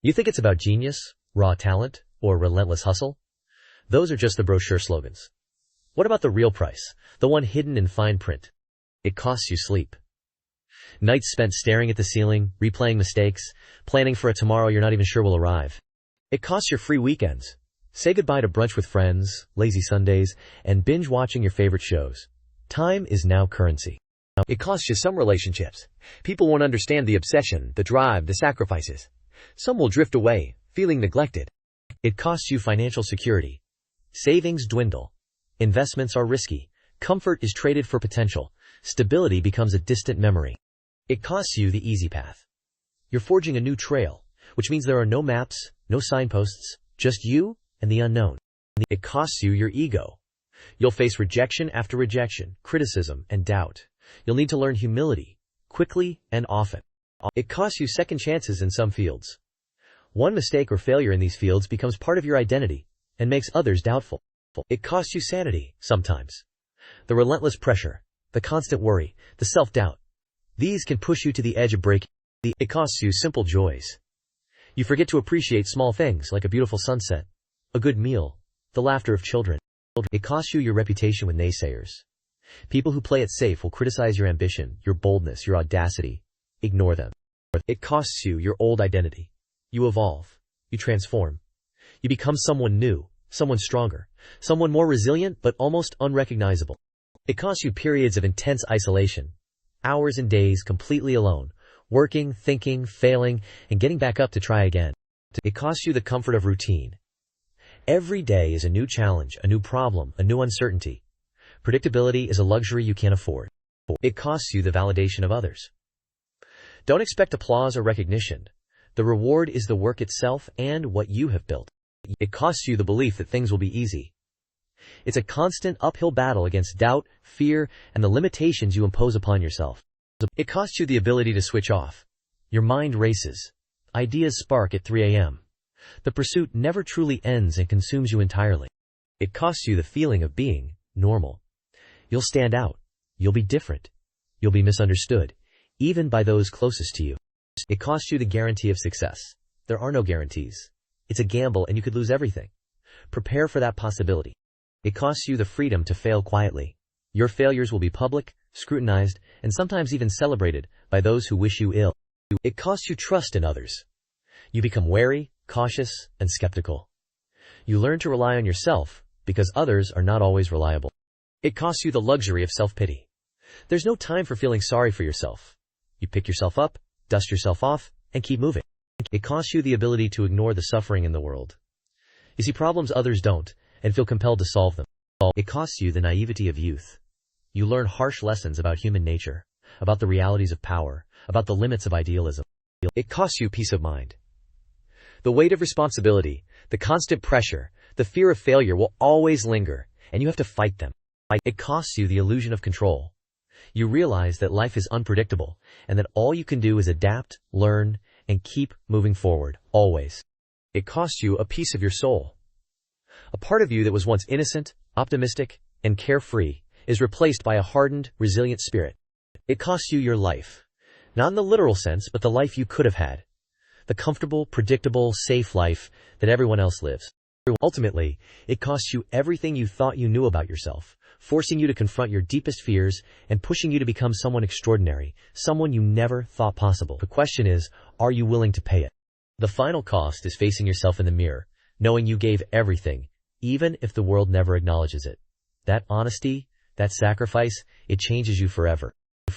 You think it's about genius, raw talent, or relentless hustle? Those are just the brochure slogans. What about the real price, the one hidden in fine print? It costs you sleep. Nights spent staring at the ceiling, replaying mistakes, planning for a tomorrow you're not even sure will arrive. It costs your free weekends. Say goodbye to brunch with friends, lazy Sundays, and binge watching your favorite shows. Time is now currency. It costs you some relationships. People won't understand the obsession, the drive, the sacrifices. Some will drift away, feeling neglected. It costs you financial security. Savings dwindle. Investments are risky. Comfort is traded for potential. Stability becomes a distant memory. It costs you the easy path. You're forging a new trail, which means there are no maps, no signposts, just you and the unknown. It costs you your ego. You'll face rejection after rejection, criticism and doubt. You'll need to learn humility, quickly and often. It costs you second chances in some fields. One mistake or failure in these fields becomes part of your identity and makes others doubtful. It costs you sanity, sometimes. The relentless pressure, the constant worry, the self-doubt. These can push you to the edge of breaking. It costs you simple joys. You forget to appreciate small things like a beautiful sunset, a good meal, the laughter of children. It costs you your reputation with naysayers. People who play it safe will criticize your ambition, your boldness, your audacity. Ignore them. It costs you your old identity. You evolve. You transform. You become someone new, someone stronger, someone more resilient but almost unrecognizable. It costs you periods of intense isolation. Hours and days completely alone, working, thinking, failing, and getting back up to try again. It costs you the comfort of routine. Every day is a new challenge, a new problem, a new uncertainty. Predictability is a luxury you can't afford. It costs you the validation of others. Don't expect applause or recognition. The reward is the work itself and what you have built. It costs you the belief that things will be easy. It's a constant uphill battle against doubt, fear, and the limitations you impose upon yourself. It costs you the ability to switch off. Your mind races. Ideas spark at 3 a.m. The pursuit never truly ends and consumes you entirely. It costs you the feeling of being normal. You'll stand out. You'll be different. You'll be misunderstood, even by those closest to you. It costs you the guarantee of success. There are no guarantees. It's a gamble and you could lose everything. Prepare for that possibility. It costs you the freedom to fail quietly. Your failures will be public, scrutinized, and sometimes even celebrated by those who wish you ill. It costs you trust in others. You become wary, cautious, and skeptical. You learn to rely on yourself because others are not always reliable. It costs you the luxury of self-pity. There's no time for feeling sorry for yourself. You pick yourself up, dust yourself off, and keep moving. It costs you the ability to ignore the suffering in the world. You see problems others don't and feel compelled to solve them. It costs you the naivety of youth. You learn harsh lessons about human nature, about the realities of power, about the limits of idealism. It costs you peace of mind. The weight of responsibility, the constant pressure, the fear of failure will always linger, and you have to fight them. It costs you the illusion of control. You realize that life is unpredictable, and that all you can do is adapt, learn, and keep moving forward, always. It costs you a piece of your soul. A part of you that was once innocent, optimistic, and carefree is replaced by a hardened, resilient spirit. It costs you your life. Not in the literal sense, but the life you could have had. The comfortable, predictable, safe life that everyone else lives. Ultimately, it costs you everything you thought you knew about yourself, forcing you to confront your deepest fears and pushing you to become someone extraordinary, someone you never thought possible. The question is, are you willing to pay it? The final cost is facing yourself in the mirror, knowing you gave everything, even if the world never acknowledges it. That honesty, that sacrifice, it changes you forever.